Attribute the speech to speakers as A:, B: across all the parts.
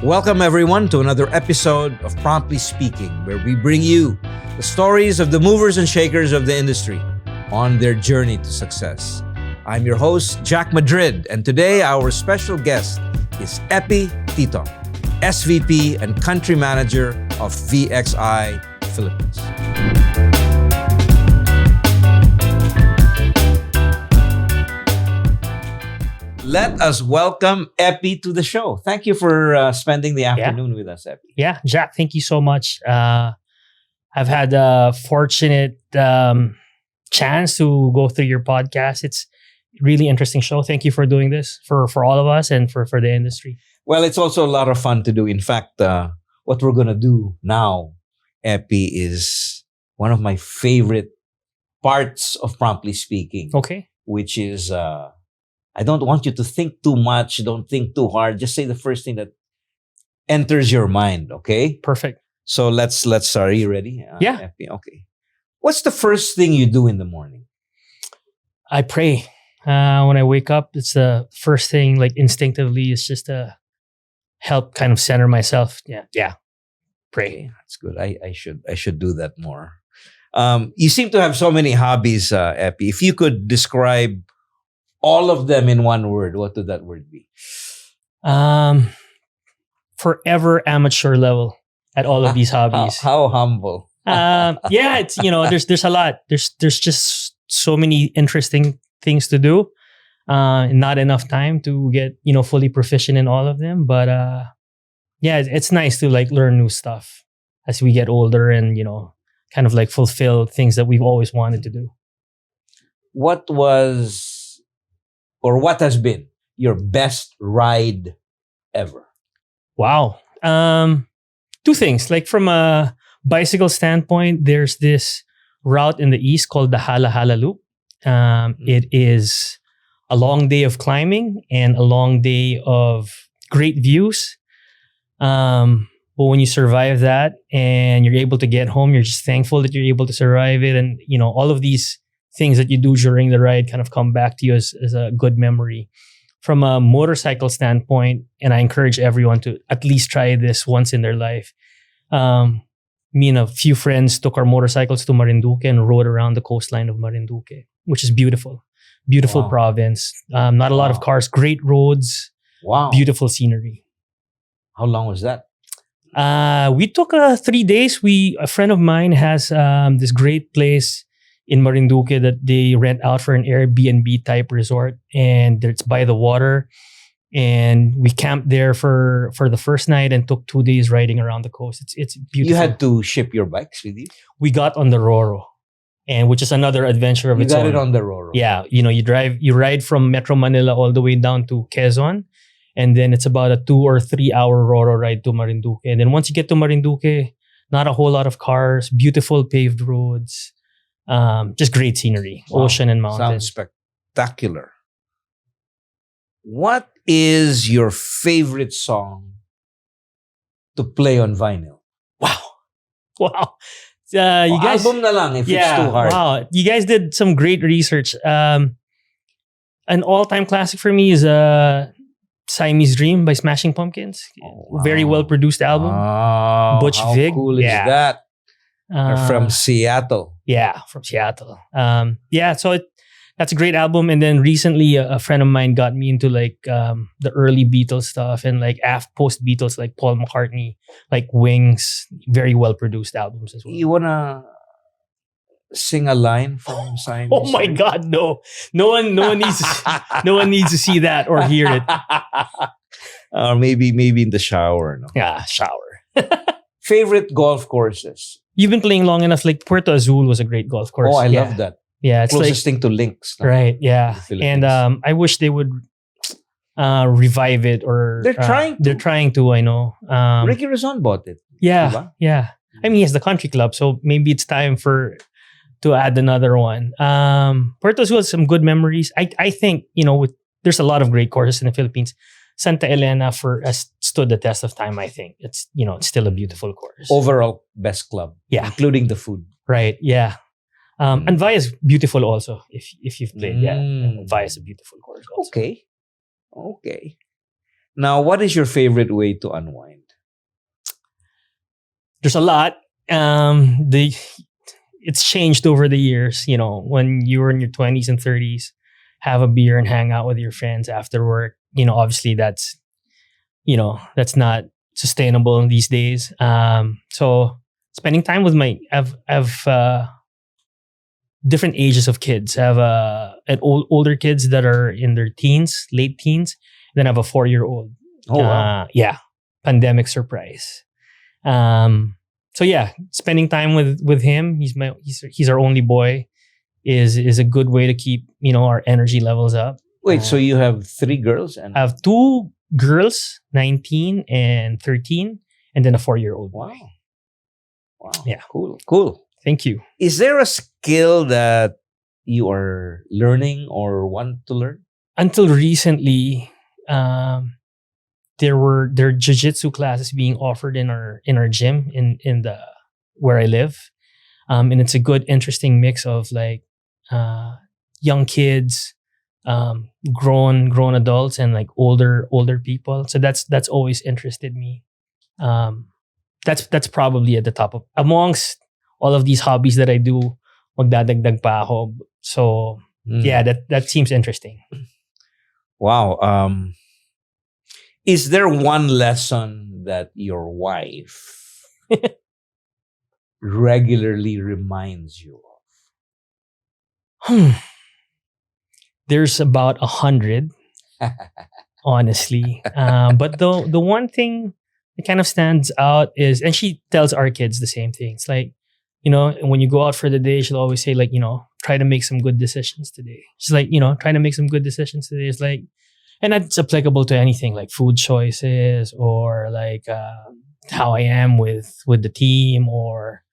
A: Welcome everyone to another episode of Promptly Speaking, where we bring you the stories of the movers and shakers of the industry on their journey to success. I'm your host, Jack Madrid, and today our special guest is Eppie Titong, SVP and Country Manager of VXI Philippines. Let us welcome Eppie to the show. Thank you for spending the afternoon with us, Eppie.
B: Yeah, Jack, thank you so much. I've had a fortunate chance to go through your podcast. It's a really interesting show. Thank you for doing this for all of us and for the industry.
A: Well, it's also a lot of fun to do. In fact, what we're going to do now, Eppie, is one of my favorite parts of Promptly Speaking.
B: Okay.
A: Which is... I don't want you to think too much. Don't think too hard. Just say the first thing that enters your mind, okay?
B: Perfect.
A: So let's start. Are you ready?
B: Yeah.
A: Eppie? Okay. What's the first thing you do in the morning?
B: I pray. When I wake up, it's the first thing, like instinctively, it's just to help kind of center myself. Yeah. Pray.
A: Okay, that's good. I should do that more. You seem to have so many hobbies, Eppie. If you could describe all of them in one word, what would that word be?
B: Forever amateur level at all of these hobbies.
A: How humble.
B: Yeah, it's there's a lot. There's just so many interesting things to do. Not enough time to get fully proficient in all of them. But yeah, it's nice to like learn new stuff as we get older and kind of like fulfill things that we've always wanted to do.
A: What has been your best ride ever?
B: Wow. Two things. Like from a bicycle standpoint, there's this route in the east called the Hala Hala Loop. It is a long day of climbing and a long day of great views. But when you survive that and you're able to get home, you're just thankful that you're able to survive it. And, all of these things that you do during the ride kind of come back to you as a good memory. From a motorcycle standpoint, and I encourage everyone to at least try this once in their life. Me and a few friends took our motorcycles to Marinduque and rode around the coastline of Marinduque, which is beautiful. Beautiful
A: Wow.
B: province. Not a lot of cars, great roads,
A: Wow.
B: beautiful scenery.
A: How long was that?
B: We took 3 days. A friend of mine has this great place in Marinduque that they rent out for an Airbnb type resort, and it's by the water. And we camped there for the first night and took 2 days riding around the coast. It's beautiful.
A: You had to ship your bikes with you?
B: We got on the Roro, and which is another adventure of
A: You
B: its
A: got
B: own.
A: it on the Roro.
B: Yeah, you ride from Metro Manila all the way down to Quezon, and then it's about a 2 or 3 hour Roro ride to Marinduque. And then once you get to Marinduque, not a whole lot of cars, beautiful paved roads. Just great scenery,
A: Wow.
B: ocean and mountains.
A: Sounds spectacular. What is your favorite song to play on vinyl?
B: Wow. You guys,
A: album na lang if it's too hard.
B: Wow. You guys did some great research. An all-time classic for me is Siamese Dream by Smashing Pumpkins.
A: Wow.
B: Very well-produced album.
A: Wow,
B: Butch
A: how
B: Vig.
A: cool is
B: Yeah.
A: that? They're from Seattle.
B: Yeah, from Seattle. So that's a great album. And then recently, a friend of mine got me into like the early Beatles stuff and like post Beatles, like Paul McCartney, like Wings. Very well produced albums as well.
A: You wanna sing a line from Siamese?
B: Oh my God, no! No one needs to see that or hear it.
A: Or maybe in the shower. No?
B: Yeah, shower.
A: Favorite golf courses?
B: You've been playing long enough. Like Puerto Azul was a great golf course.
A: Oh, I
B: Yeah.
A: love that.
B: Yeah, it's
A: Closest thing to links. No?
B: right. Yeah,
A: In the Philippines.
B: and I wish they would revive it or
A: They're trying to.
B: They're trying to. I know.
A: Ricky Rizon bought it.
B: Yeah,
A: Diba?
B: yeah. I mean, he has the country club, so maybe it's time to add another one. Puerto Azul has some good memories. I think there's a lot of great courses in the Philippines. Santa Elena has stood the test of time. I think it's still a beautiful course.
A: Overall best club.
B: Yeah.
A: Including the food.
B: Right. Yeah. And Via is beautiful also. If you've played, yeah, Via is a beautiful course also.
A: Okay. Now, what is your favorite way to unwind?
B: There's a lot. The It's changed over the years. You know, when you were in your 20s and 30s, have a beer and hang out with your friends after work. You know, obviously that's not sustainable in these days. So spending time with I've different ages of kids. I have older kids that are in their teens, late teens. Then I have a 4-year-old.
A: Oh, wow.
B: Yeah, pandemic surprise. So yeah, spending time with him. He's our only boy. Is a good way to keep our energy levels up.
A: Wait, so you have 3 girls and
B: I have 2 girls, 19 and 13, and then a 4-year-old boy.
A: wow. Wow.
B: Yeah.
A: Cool.
B: Thank you.
A: Is there a skill that you are learning or want to learn?
B: Until recently, there were jiu-jitsu classes being offered in our gym in the where I live, and it's a good, interesting mix of like young kids, grown adults, and like older people. So that's always interested me. That's probably at the top of amongst all of these hobbies that I do. Magdadagdag pa ako. So yeah, that seems interesting.
A: Wow. Is there one lesson that your wife regularly reminds you of?
B: There's about 100, honestly. But the one thing that kind of stands out is, and she tells our kids the same thing. It's like, when you go out for the day, she'll always say like, try to make some good decisions today. She's like, try to make some good decisions today. It's like, and that's applicable to anything like food choices or like how I am with the team or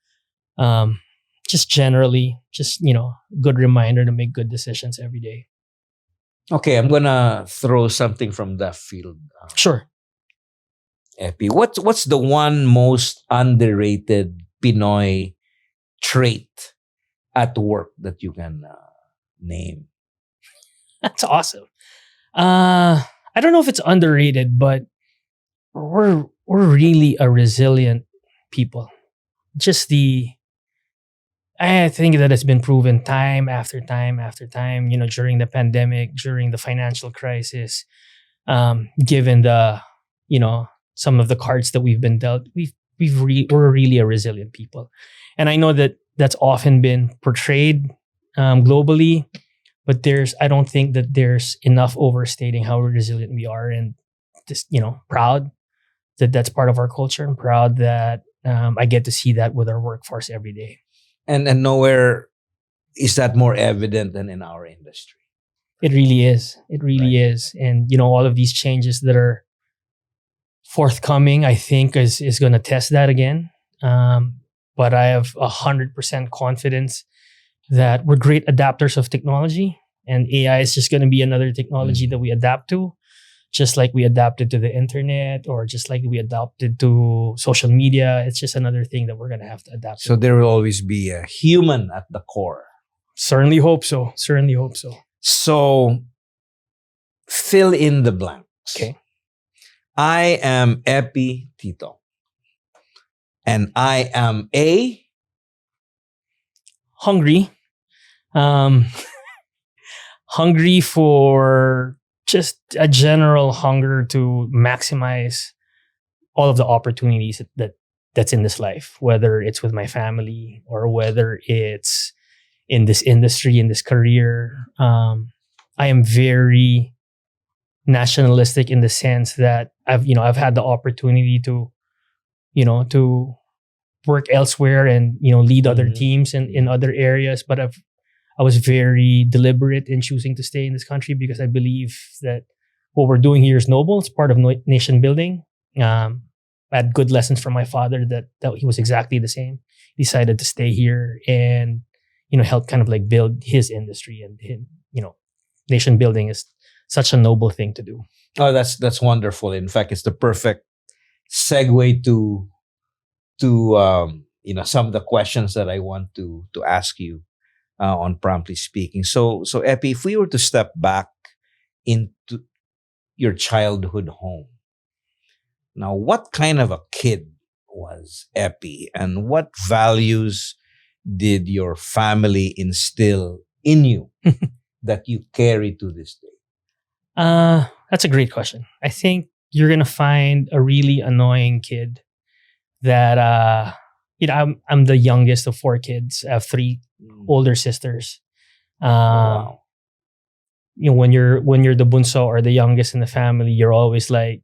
B: just generally, good reminder to make good decisions every day.
A: Okay, I'm gonna throw something from left field.
B: Sure.
A: Epi, what's the one most underrated Pinoy trait at work that you can name?
B: That's awesome. I don't know if it's underrated, but we're really a resilient people. I think that it's been proven time after time after time, during the pandemic, during the financial crisis, given some of the cards that we've been dealt, we're really a resilient people. And I know that that's often been portrayed globally, but I don't think that there's enough overstating how resilient we are, and just, proud that that's part of our culture, and proud that I get to see that with our workforce every day.
A: And nowhere is that more evident than in our industry.
B: It really is. It really is. And, all of these changes that are forthcoming, I think is going to test that again. But I have 100% confidence that we're great adapters of technology, and AI is just going to be another technology that we adapt to, just like we adapted to the internet, or just like we adapted to social media. It's just another thing that we're going to have to adapt
A: So
B: to.
A: there will always be a human at the core.
B: Certainly hope so.
A: So fill in the blanks.
B: Okay.
A: I am Eppie Titong, and I am
B: Hungry. Hungry for just a general hunger to maximize all of the opportunities that's in this life, whether it's with my family or whether it's in this industry, in this career. I am very nationalistic in the sense that I've had the opportunity to work elsewhere and lead other teams in other areas, but I was very deliberate in choosing to stay in this country because I believe that what we're doing here is noble. It's part of nation building. I had good lessons from my father that he was exactly the same. He decided to stay here and help kind of like build his industry, and nation building is such a noble thing to do.
A: Oh, that's wonderful. In fact, it's the perfect segue to some of the questions that I want to ask you on Promptly Speaking. So Eppie, if we were to step back into your childhood home. Now, what kind of a kid was Epi, and what values did your family instill in you that you carry to this day?
B: That's a great question. I think you're gonna find a really annoying kid that I'm the youngest of four kids. I have three older sisters.
A: Wow.
B: When you're the bunso or the youngest in the family, you're always like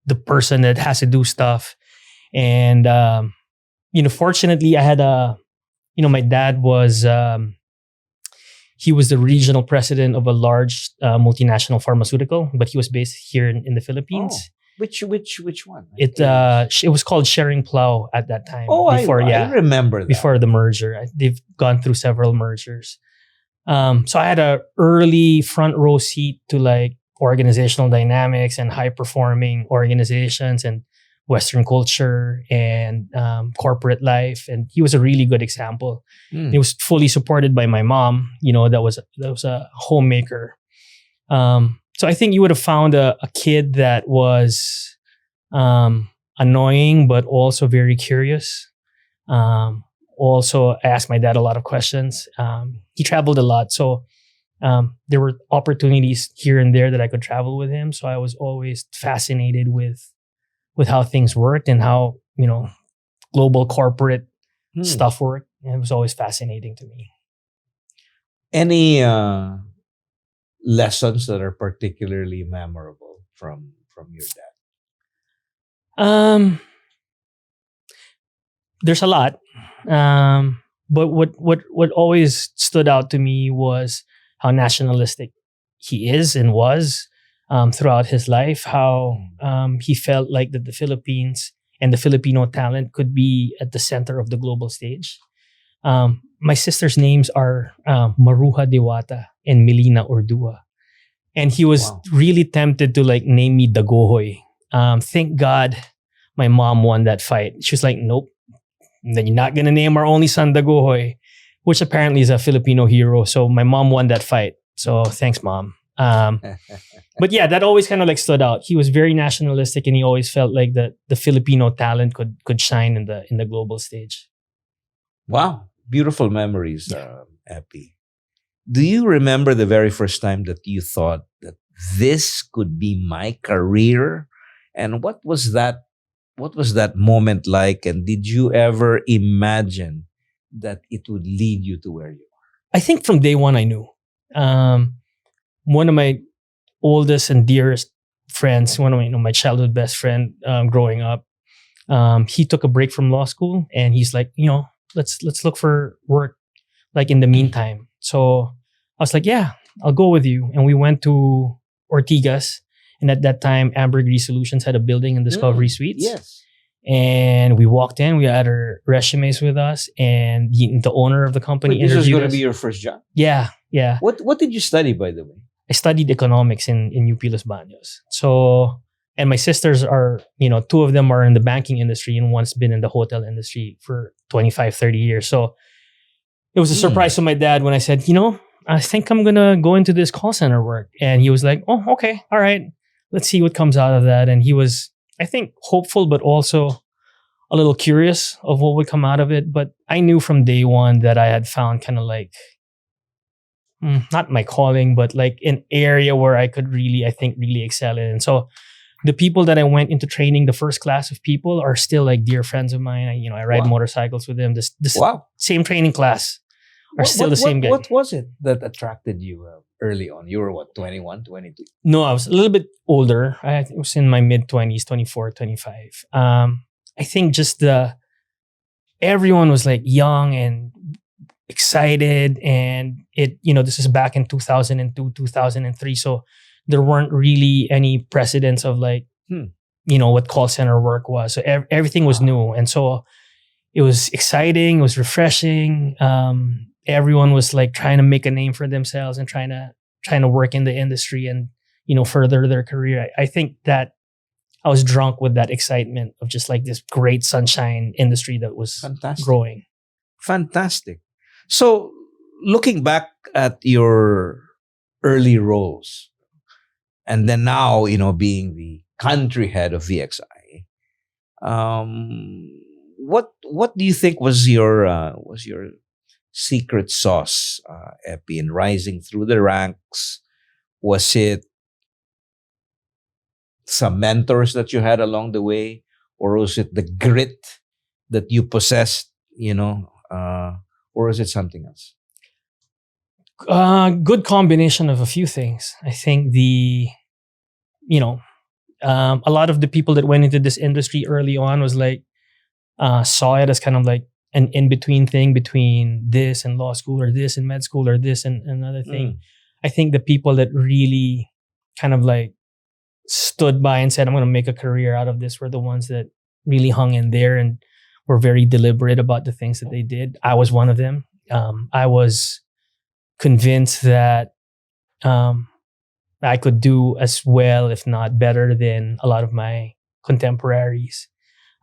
B: the person that has to do stuff. And fortunately, I had my dad was he was the regional president of a large multinational pharmaceutical, but he was based here in the Philippines.
A: Oh, which one?
B: It was called Sharing Plow at that time.
A: Oh, I remember that.
B: Before the merger. They've gone through several mergers. So I had a early front row seat to like organizational dynamics and high performing organizations and Western culture and corporate life. And he was a really good example. He was fully supported by my mom. That was a homemaker. So I think you would have found a kid that was annoying, but also very curious. Also, I asked my dad a lot of questions. He traveled a lot. So there were opportunities here and there that I could travel with him. So I was always fascinated with how things worked and how, global corporate stuff worked. And it was always fascinating to me.
A: Any lessons that are particularly memorable from your dad?
B: There's a lot. But what always stood out to me was how nationalistic he is and was throughout his life, how he felt like that the Philippines and the Filipino talent could be at the center of the global stage. My sister's names are Maruha Dewata and Melina Ordua. And he was really tempted to like name me Dagohoy. Thank God my mom won that fight. She was like, nope, then you're not going to name our only son Dagohoy, which apparently is a Filipino hero. So my mom won that fight. So thanks, Mom. But yeah, that always kind of like stood out. He was very nationalistic, and he always felt like the Filipino talent could shine in the global stage.
A: Wow, beautiful memories, Epi. Do you remember the very first time that you thought that this could be my career? And what was that moment like? And did you ever imagine that it would lead you to where you are?
B: I think from day one I knew. One of my oldest and dearest friends, one of my childhood best friend growing up, he took a break from law school, and he's like, let's look for work like in the meantime. So I was like, yeah, I'll go with you. And we went to Ortigas. And at that time, Ambergris Solutions had a building in Discovery Suites.
A: Yes.
B: And we walked in, we had our resumes with us, and the owner of the company
A: Wait, this was
B: interviewed
A: going
B: us.
A: to be your first job?
B: Yeah.
A: What did you study, by the way?
B: I studied economics in UP Los Baños. So, and my sisters are, two of them are in the banking industry and one's been in the hotel industry for 25, 30 years. So it was a surprise to my dad when I said, I think I'm going to go into this call center work. And he was like, oh, okay. All right. Let's see what comes out of that. And he was, I think, hopeful, but also a little curious of what would come out of it. But I knew from day one that I had found kind of like, not my calling, but like an area where I could really, I think, really excel in. And so the people that I went into training, the first class of people, are still like dear friends of mine. I ride motorcycles with them. This same training class are still the same guy.
A: What was it that attracted you early on? You were what, 21, 22?
B: No, I was a little bit older. I was in my mid-20s, 24, 25. I think just everyone was like young and excited, and this is back in 2002, 2003. So there weren't really any precedents of like, what call center work was. So everything was new. And so it was exciting. It was refreshing. Everyone was like trying to make a name for themselves and trying to work in the industry and, further their career. I think that I was drunk with that excitement of just like this great sunshine industry that was growing.
A: Fantastic. So looking back at your early roles and then now, being the country head of VXI. What do you think was your secret sauce, Epi, in rising through the ranks? Was it some mentors that you had along the way, or was it the grit that you possessed? Or was it something else?
B: Good combination of a few things. I think you know, a lot of the people that went into this industry early on was like, saw it as kind of like an in-between thing between this and law school, or this and med school, or this and another thing. I think the people that really kind of like stood by and said, I'm going to make a career out of this, were the ones that really hung in there and were very deliberate about the things that they did. I was one of them. I was convinced that I could do as well, if not better, than a lot of my contemporaries.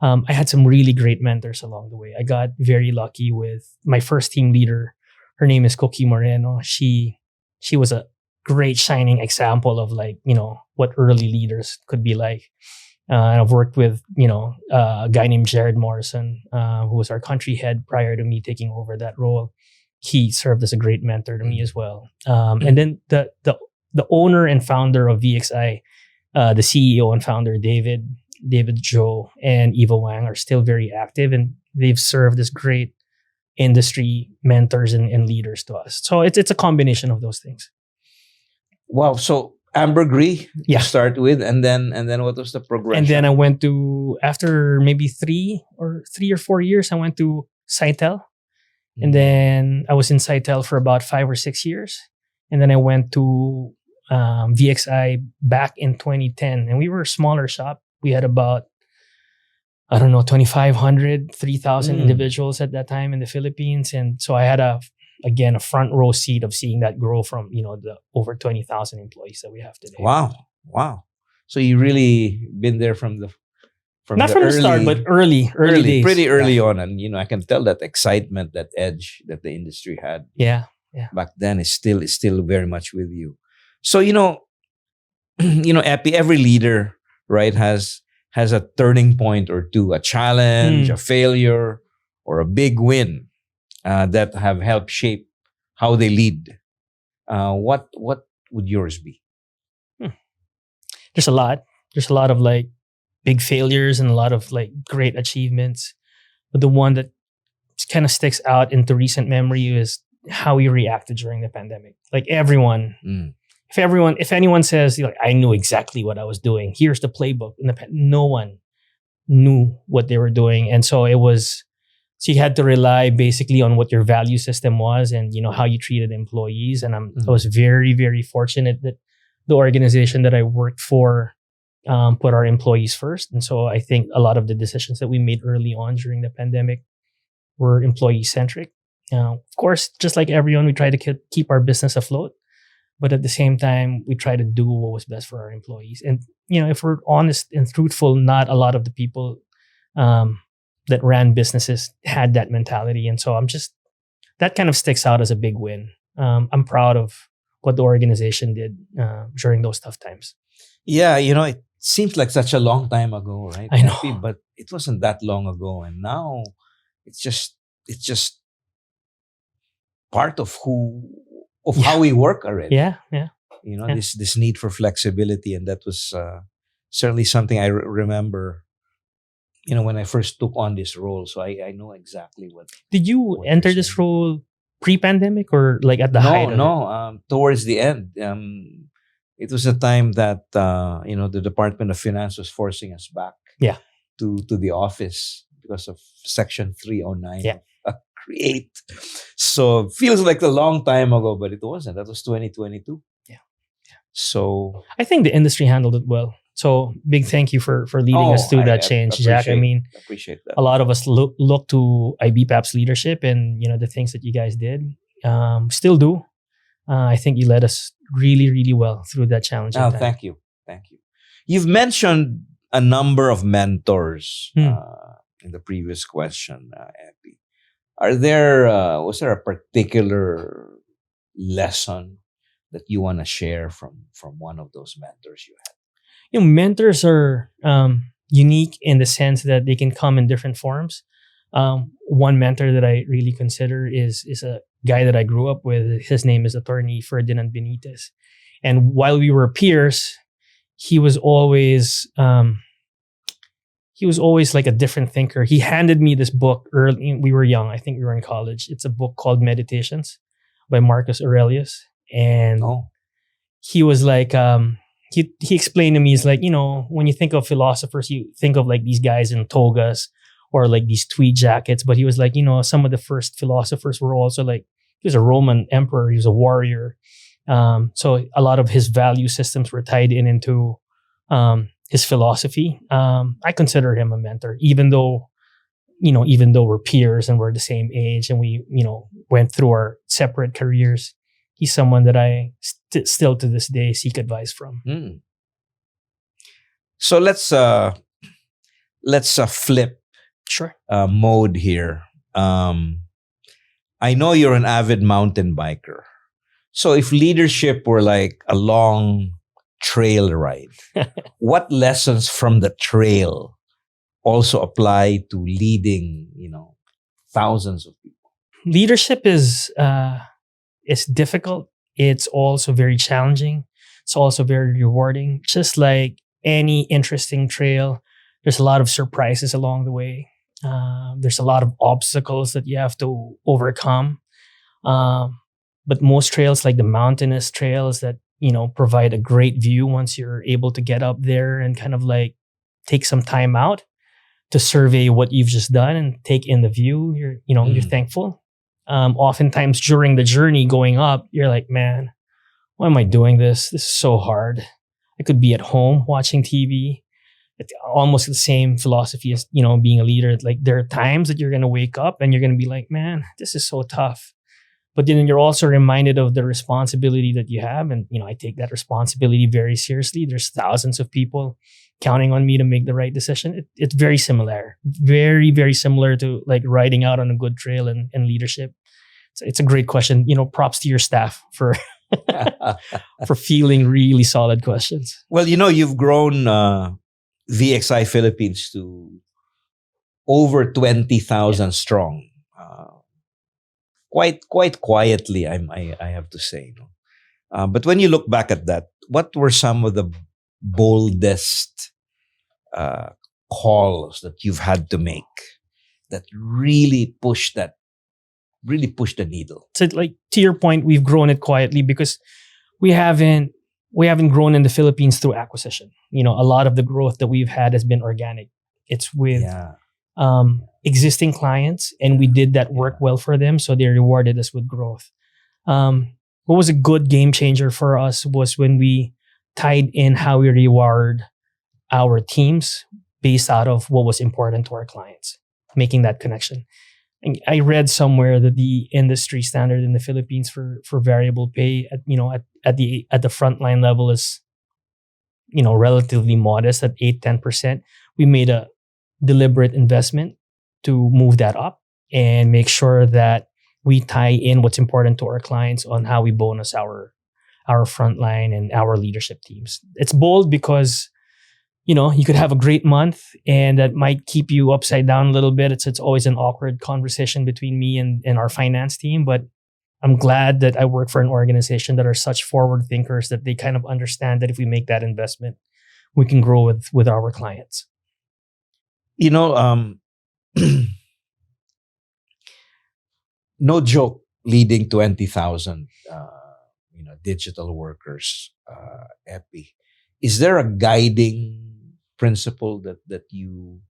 B: I had some really great mentors along the way. I got very lucky with my first team leader. Her name is Cookie Moreno. She was a great shining example of like, what early leaders could be like. And I've worked with, a guy named Jared Morrison, who was our country head prior to me taking over that role. He served as a great mentor to me as well. And then the owner and founder of VXI, the CEO and founder, David Joe and Eva Wang, are still very active, and they've served as great industry mentors and leaders to us. So it's a combination of those things.
A: Wow. So ambergris
B: Yeah.
A: to start with, and then what was the progression?
B: And then I went to, after maybe 3 or 4 years, I went to Cytel. And then I was in Cytel for about 5 or 6 years. And then I went to VXI back in 2010. And we were a smaller shop. We had about, 2,500, 3,000 individuals at that time in the Philippines. And so I had a front row seat of seeing that grow from, the over 20,000 employees that we have today.
A: Wow. So you really been there from the
B: start, but early days.
A: Pretty early on. And, I can tell that excitement, that edge that the industry had.
B: Yeah.
A: Back then is still very much with you. So, Epi, every leader, right, has a turning point or two, a challenge, a failure, or a big win that have helped shape how they lead. What would yours be?
B: There's a lot. There's a lot of like big failures and a lot of like great achievements. But the one that kind of sticks out into recent memory is how we reacted during the pandemic. Like everyone, if anyone says, I knew exactly what I was doing, here's the playbook. No one knew what they were doing. And so so you had to rely basically on what your value system was and, how you treated employees. And I was very, very fortunate that the organization that I worked for put our employees first. And so I think a lot of the decisions that we made early on during the pandemic were employee centric. Of course, just like everyone, we try to keep our business afloat. But at the same time, we try to do what was best for our employees. And, if we're honest and truthful, not a lot of the people that ran businesses had that mentality. And so that kind of sticks out as a big win. I'm proud of what the organization did during those tough times.
A: Yeah, it seems like such a long time ago, right?
B: I know.
A: But it wasn't that long ago. And now it's just part of how we work already.
B: Yeah.
A: This need for flexibility. And that was certainly something I remember, when I first took on this role. So I know exactly what.
B: Did you enter this role pre-pandemic or like at the height of it?
A: No, towards the end. It was a time that, the Department of Finance was forcing us back to the office because of Section 309 of Create. So feels like a long time ago, but it wasn't. That was 2022.
B: Yeah.
A: So
B: I think the industry handled it well. So big thank you for leading us through that change, Jack.
A: Appreciate that.
B: A lot of us look to IBPAP's leadership and the things that you guys did. Still do. I think you led us really, really well through that challenge.
A: Thank you. You've mentioned a number of mentors in the previous question, Eppie. Was there a particular lesson that you want to share from one of those mentors you had?
B: Mentors are unique in the sense that they can come in different forms. One mentor that I really consider is a guy that I grew up with. His name is attorney Ferdinand Benitez. And while we were peers, he was always like a different thinker. He handed me this book early. We were young. I think we were in college. It's a book called Meditations by Marcus Aurelius. And he was like, he explained to me, he's like, when you think of philosophers, you think of like these guys in togas or like these tweed jackets. But he was like, some of the first philosophers were also like, he was a Roman emperor. He was a warrior. So a lot of his value systems were tied into his philosophy. I consider him a mentor, even though we're peers and we're the same age and we, went through our separate careers. He's someone that I still to this day seek advice from.
A: Mm. So let's flip
B: Sure.
A: mode here. I know you're an avid mountain biker. So if leadership were like a long trail ride, what lessons from the trail also apply to leading, thousands of people?
B: Leadership is difficult. It's also very challenging. It's also very rewarding. Just like any interesting trail, there's a lot of surprises along the way. There's a lot of obstacles that you have to overcome. But most trails, like the mountainous trails that, provide a great view once you're able to get up there and kind of like take some time out to survey what you've just done and take in the view, you're thankful. Oftentimes during the journey going up, you're like, man, why am I doing this? This is so hard. I could be at home watching TV. It's almost the same philosophy as, being a leader. Like there are times that you're going to wake up and you're going to be like, man, this is so tough. But then you're also reminded of the responsibility that you have. And, I take that responsibility very seriously. There's thousands of people counting on me to make the right decision. It's very similar, very, very similar to like riding out on a good trail and leadership. It's a great question. Props to your staff for for fielding really solid questions.
A: Well, you've grown VXI Philippines to over 20,000 strong. Quite quietly, I have to say. But when you look back at that, what were some of the boldest calls that you've had to make that really pushed the needle?
B: So, like to your point, we've grown it quietly because we haven't grown in the Philippines through acquisition. A lot of the growth that we've had has been organic. It's with existing clients, and we did that work well for them, so they rewarded us with growth. What was a good game changer for us was when we tied in how we reward our teams based out of what was important to our clients, making that connection. And I read somewhere that the industry standard in the Philippines for variable pay at the frontline level is relatively modest at 8-10%. We made a deliberate investment to move that up and make sure that we tie in what's important to our clients on how we bonus our frontline and our leadership teams. It's bold because you could have a great month and that might keep you upside down a little bit. It's always an awkward conversation between me and our finance team, but I'm glad that I work for an organization that are such forward thinkers that they kind of understand that if we make that investment, we can grow with our clients.
A: No joke, leading 20,000 digital workers, Eppie. Is there a guiding principle that you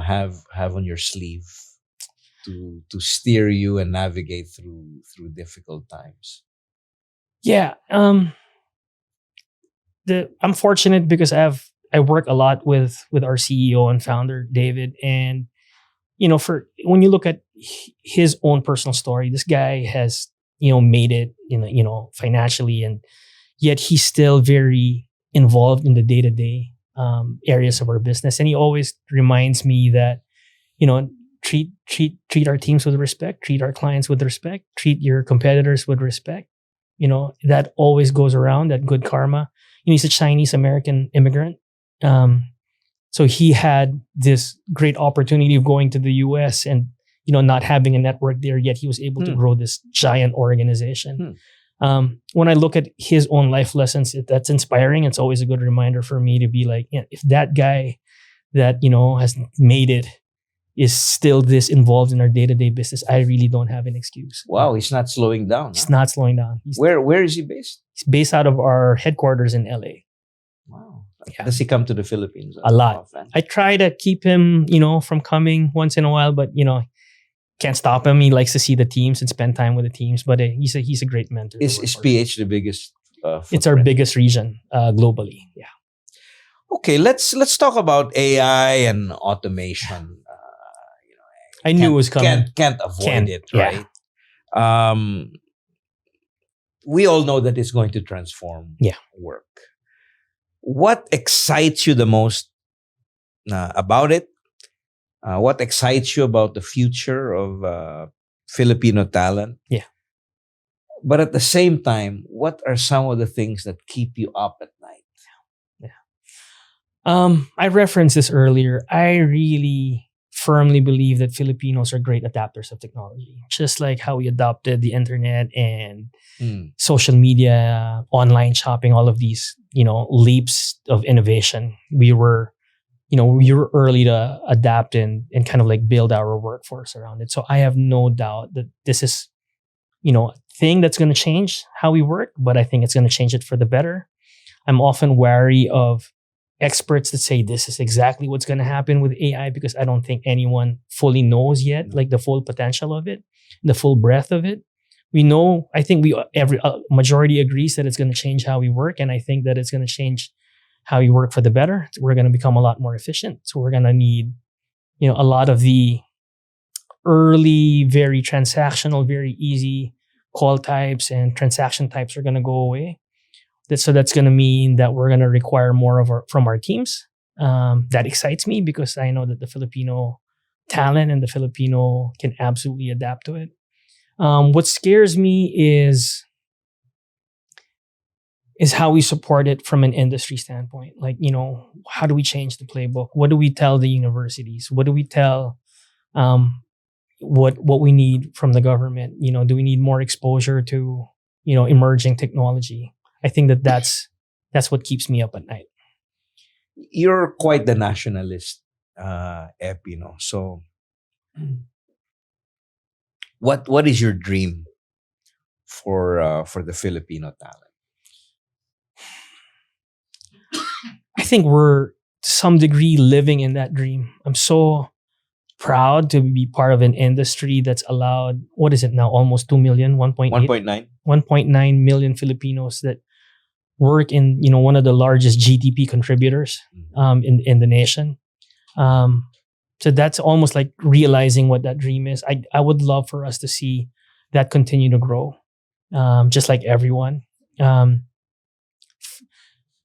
A: have on your sleeve to steer you and navigate through difficult times?
B: Yeah. I'm fortunate because I work a lot with our CEO and founder, David. And, for when you look at his own personal story, this guy has, made it financially, and yet he's still very involved in the day-to-day areas of our business. And he always reminds me that, treat our teams with respect, treat our clients with respect, treat your competitors with respect. that always goes around, that good karma. He's a Chinese American immigrant. So he had this great opportunity of going to the US and, not having a network there, yet he was able to grow this giant organization. When I look at his own life lessons, that's inspiring. It's always a good reminder for me to be like, if that guy that, has made it is still this involved in our day-to-day business, I really don't have an excuse.
A: Wow, he's not slowing down.
B: He's not slowing down.
A: Where is he based?
B: He's based out of our headquarters in LA.
A: Wow.
B: Yeah.
A: Does he come to the Philippines?
B: A lot. I try to keep him, from coming once in a while, but can't stop him. He likes to see the teams and spend time with the teams. But he's a great mentor.
A: Is PH the biggest?
B: It's our biggest region globally. Yeah.
A: Okay, let's talk about AI and automation.
B: I knew it was coming.
A: Can't avoid it, right? We all know that it's going to transform work. What excites you the most about it? What excites you about the future of Filipino talent?
B: Yeah.
A: But at the same time, what are some of the things that keep you up at night?
B: Yeah. I referenced this earlier. I really firmly believe that Filipinos are great adapters of technology. Just like how we adopted the internet and social media, online shopping, all of these, leaps of innovation. We were early to adapt and kind of like build our workforce around it. So I have no doubt that this is, a thing that's going to change how we work, but I think it's going to change it for the better. I'm often wary of experts that say this is exactly what's going to happen with AI because I don't think anyone fully knows yet, like the full potential of it, the full breadth of it. I think every majority agrees that it's going to change how we work. And I think that it's going to change how we work for the better. We're going to become a lot more efficient. So we're going to need, a lot of the early, very transactional, very easy call types and transaction types are going to go away. So that's going to mean that we're going to require more from our teams. That excites me because I know that the Filipino talent and the Filipino can absolutely adapt to it. What scares me is how we support it from an industry standpoint. Like, how do we change the playbook? What do we tell the universities? What do we tell what we need from the government? Do we need more exposure to, emerging technology? I think that's what keeps me up at night.
A: You're quite the nationalist, Eppie, So what is your dream for the Filipino talent?
B: I think we're to some degree living in that dream. I'm so proud to be part of an industry that's allowed, what is it now, almost 2 million, 1.9 million Filipinos that work in, one of the largest GDP contributors in the nation. So that's almost like realizing what that dream is. I would love for us to see that continue to grow, just like everyone.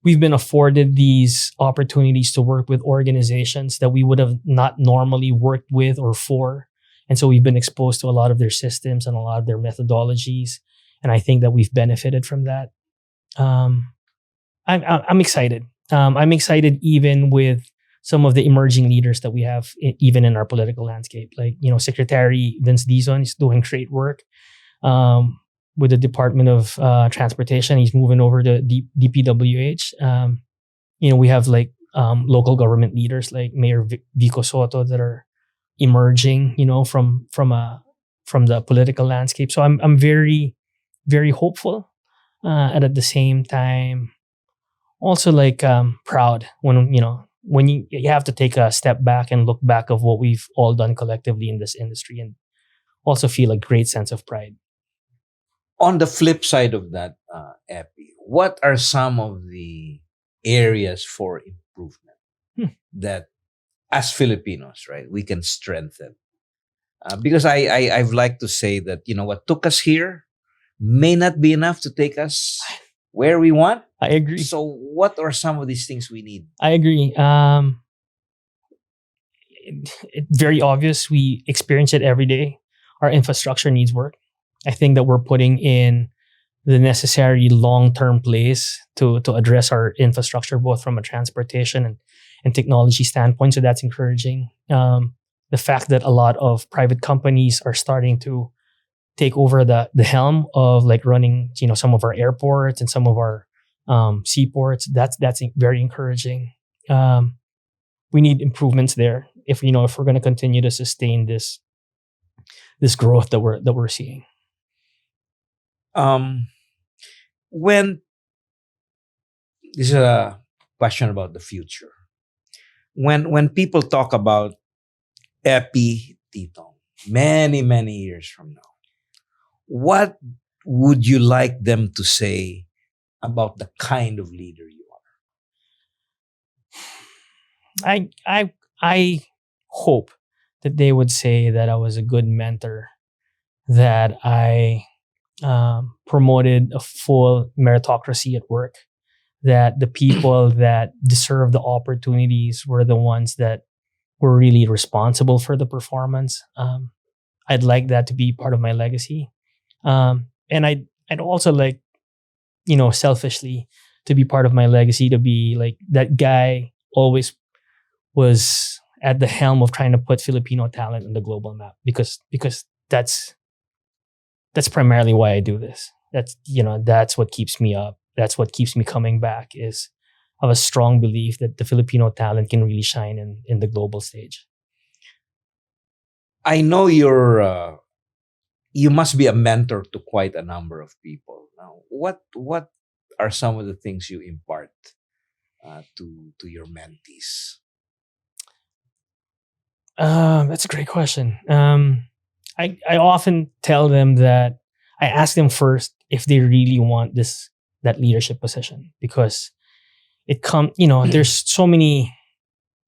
B: We've been afforded these opportunities to work with organizations that we would have not normally worked with or for. And so we've been exposed to a lot of their systems and a lot of their methodologies. And I think that we've benefited from that. I'm excited. I'm excited even with some of the emerging leaders that we have, even in our political landscape. Like, Secretary Vince Dizon is doing great work with the Department of Transportation. He's moving over to DPWH. We have like local government leaders like Mayor Vico Soto that are emerging, from the political landscape. So I'm very, very hopeful, and at the same time, also like proud when you have to take a step back and look back of what we've all done collectively in this industry, and also feel a great sense of pride.
A: On the flip side of that, Eppie, what are some of the areas for improvement that, as Filipinos, right, we can strengthen? Because I've like to say that what took us here may not be enough to take us where we want.
B: I agree.
A: So, what are some of these things we need?
B: I agree. It's very obvious. We experience it every day. Our infrastructure needs work. I think that we're putting in the necessary long-term plays to address our infrastructure, both from a transportation and technology standpoint. So that's encouraging. The fact that a lot of private companies are starting to take over the helm of like running, some of our airports and some of our seaports. That's very encouraging. We need improvements there if we're going to continue to sustain this growth that we're seeing.
A: When this is a question about the future, when people talk about Eppie Titong many years from now, what would you like them to say about the kind of leader you are?
B: I hope that they would say that I was a good mentor, that I promoted a full meritocracy at work, that the people that deserve the opportunities were the ones that were really responsible for the performance. I'd like that to be part of my legacy. And I'd also like, selfishly, to be part of my legacy, to be like that guy always was at the helm of trying to put Filipino talent on the global map, because that's primarily why I do this. That's what keeps me up. That's what keeps me coming back, is I have a strong belief that the Filipino talent can really shine in the global stage.
A: I know you must be a mentor to quite a number of people. Now, what are some of the things you impart to your mentees?
B: That's a great question. I often tell them that I ask them first if they really want that leadership position, because there's so many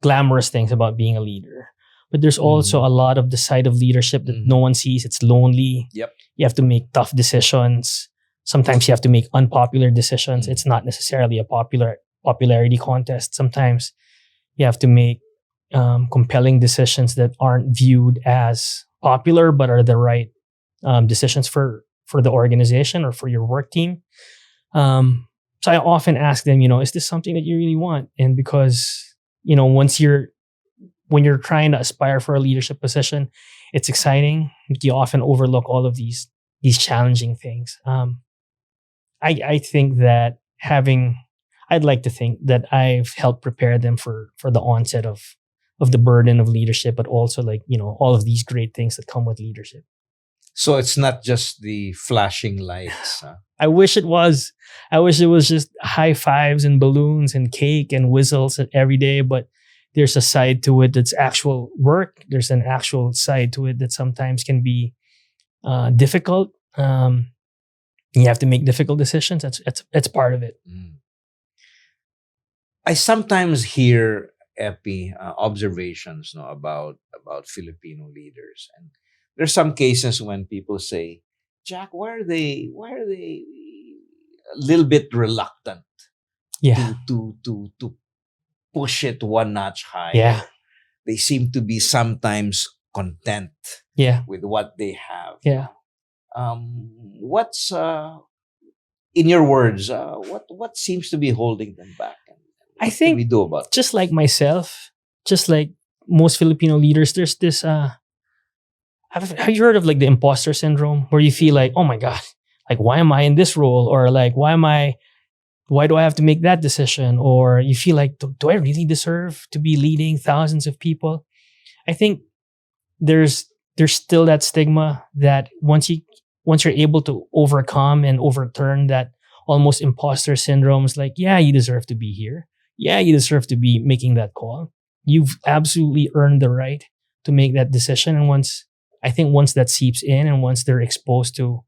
B: glamorous things about being a leader, but there's also a lot of the side of leadership that no one sees. It's lonely.
A: Yep.
B: You have to make tough decisions. Sometimes you have to make unpopular decisions. It's not necessarily a popularity contest. Sometimes you have to make compelling decisions that aren't viewed as popular, but are the right decisions for the organization or for your work team. So I often ask them, is this something that you really want? And because, when you're trying to aspire for a leadership position, it's exciting, but you often overlook all of these challenging things. I think that I'd like to think that I've helped prepare them for the onset of the burden of leadership, but also all of these great things that come with leadership.
A: So it's not just the flashing lights. Huh?
B: I wish it was. I wish it was just high fives and balloons and cake and whistles every day, but there's a side to it that's actual work. There's an actual side to it that sometimes can be difficult. You have to make difficult decisions. That's part of it.
A: I sometimes hear, Eppie, observations about Filipino leaders, and there's some cases when people say, Jack, why are they a little bit reluctant to push it one notch higher?
B: Yeah.
A: They seem to be sometimes content with what they have.
B: Yeah.
A: What's in your words, what seems to be holding them back?
B: I think
A: we do about
B: just like myself, just like most Filipino leaders, there's this have you heard of like the imposter syndrome, where you feel like, oh my God, like why am I in this role? Or like why do I have to make that decision? Or you feel like, do I really deserve to be leading thousands of people? I think there's still that stigma that once you're able to overcome and overturn that almost imposter syndrome, it's like, yeah, you deserve to be here. Yeah, you deserve to be making that call. You've absolutely earned the right to make that decision. And once that seeps in, and once they're exposed to,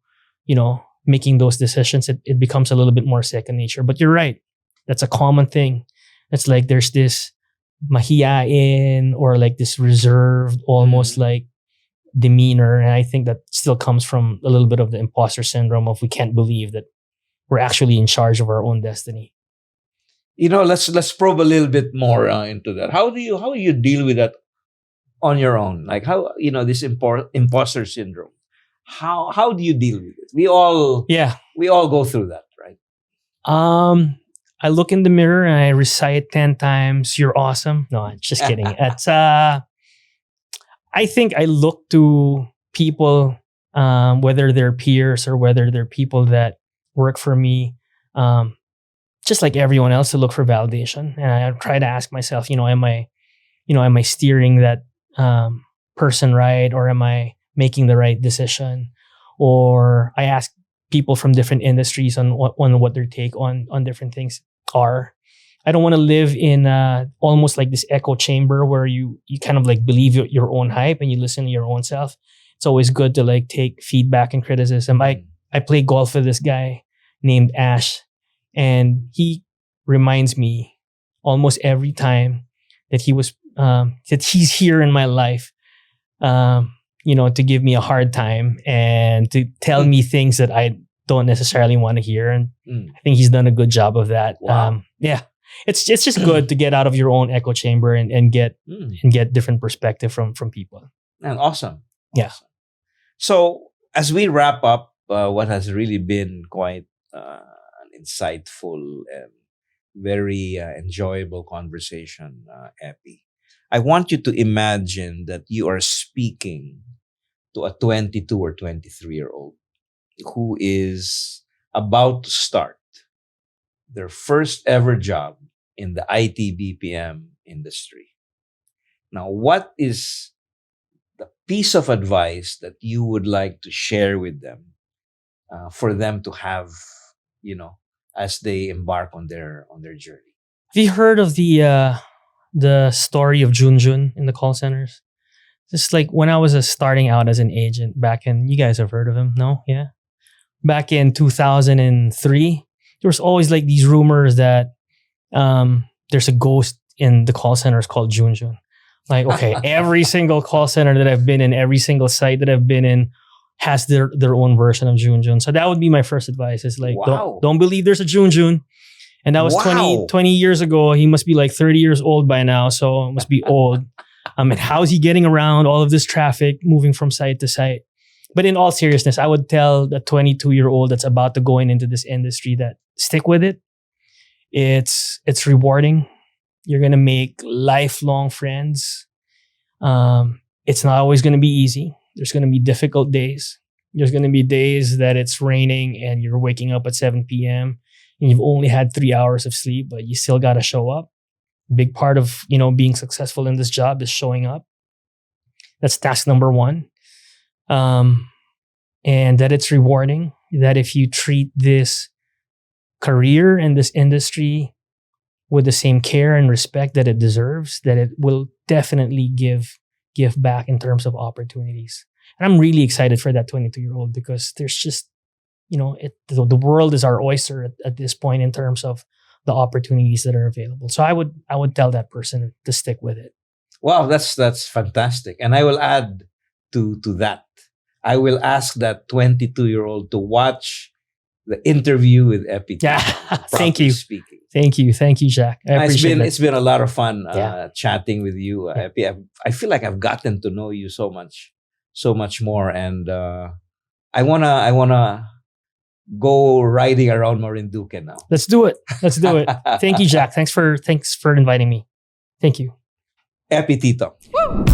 B: making those decisions, it becomes a little bit more second nature. But you're right. That's a common thing. It's like there's this mahiyain, or like this reserved, almost like demeanor. And I think that still comes from a little bit of the imposter syndrome of we can't believe that we're actually in charge of our own destiny.
A: Let's probe a little bit more into that. How do you deal with that on your own? Like how, this imposter syndrome, How do you deal with it? We all go through that, right?
B: I look in the mirror and I recite 10 times, "You're awesome." No, I'm just kidding. It's I think I look to people, whether they're peers or whether they're people that work for me, just like everyone else, to look for validation. And I try to ask myself, am I steering that person right, or am I making the right decision? Or I ask people from different industries on what their take on different things are. I don't want to live in almost like this echo chamber where you kind of like believe your own hype and you listen to your own self. It's always good to like take feedback and criticism. I play golf with this guy named Ash, and he reminds me almost every time that that he's here in my life, to give me a hard time and to tell me things that I don't necessarily want to hear. And I think he's done a good job of that.
A: Wow.
B: It's just good to get out of your own echo chamber and get different perspective from people.
A: And awesome.
B: Yeah.
A: So as we wrap up what has really been quite an insightful and very enjoyable conversation, Eppie, I want you to imagine that you are speaking to a 22 or 23-year-old who is about to start their first ever job in the IT-BPM industry. Now, what is the piece of advice that you would like to share with them for them to have, as they embark on their journey?
B: Have you heard of the story of Junjun in the call centers? Just like when I was starting out as an agent back in, you guys have heard of him, no? Yeah. Back in 2003, there was always like these rumors that there's a ghost in the call centers called Junjun. Like, okay, every single call center that I've been in, every single site that I've been in has their own version of Junjun. So that would be my first advice. Is like, don't believe there's a Junjun. And that was 20 years ago. He must be like 30 years old by now. So it must be old. And how's he getting around all of this traffic moving from site to site? But in all seriousness, I would tell the 22-year-old that's about to go into this industry that stick with it. It's rewarding. You're going to make lifelong friends. It's not always going to be easy. There's going to be difficult days. There's going to be days that it's raining and you're waking up at 7 p.m. and you've only had 3 hours of sleep, but you still got to show up. Big part of, being successful in this job is showing up. That's task number one. And that it's rewarding, that if you treat this career and this industry with the same care and respect that it deserves, that it will definitely give back in terms of opportunities. And I'm really excited for that 22-year-old because there's just, the world is our oyster at this point in terms of the opportunities that are available. So I would tell that person to stick with it.
A: Wow, that's fantastic. And I will add to that. I will ask that 22-year-old to watch the interview with Eppie Titong.
B: Yeah, thank you.
A: Speaking.
B: Thank you, Jack. I appreciate it.
A: It's been a lot of fun chatting with you, Eppie. I feel like I've gotten to know you so much more, and I wanna go riding around Marinduque now.
B: Let's do it. Thank you, Jack. Thanks for inviting me. Thank you.
A: Eppie Titong. Woo!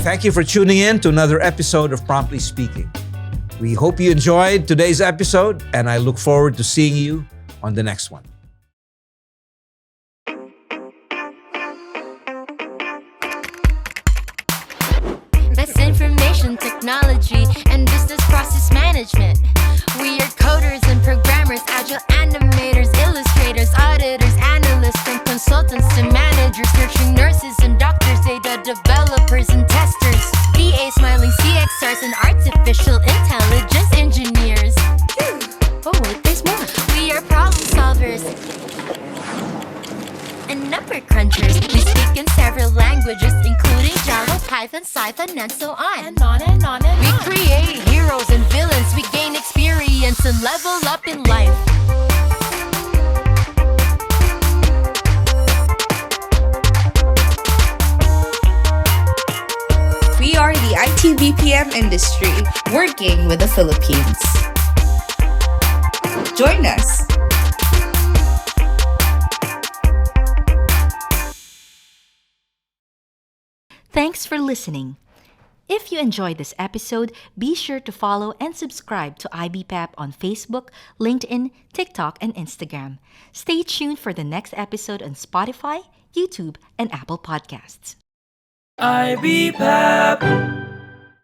A: Thank you for tuning in to another episode of Promptly Speaking. We hope you enjoyed today's episode, and I look forward to seeing you on the next one.
C: That's information technology and business process management. We are coders and programmers, agile animators, illustrators, auditors, analysts, from consultants to managers, nurturing nurses and doctors, data developers and testers, VA smiling CXRs and artificial intelligence engineers. Oh wait, there's more. We are problem solvers and number crunchers. We speak in several languages, including Java, Python, Python, and so on. And on and on and on. We create heroes and villains. We gain experience and level up in life.
D: industry, working with the Philippines. Join us.
E: Thanks for listening. If you enjoyed this episode, be sure to follow and subscribe to IBPAP on Facebook, LinkedIn, TikTok, and Instagram. Stay tuned for the next episode on Spotify, YouTube, and Apple Podcasts.
F: IBPAP.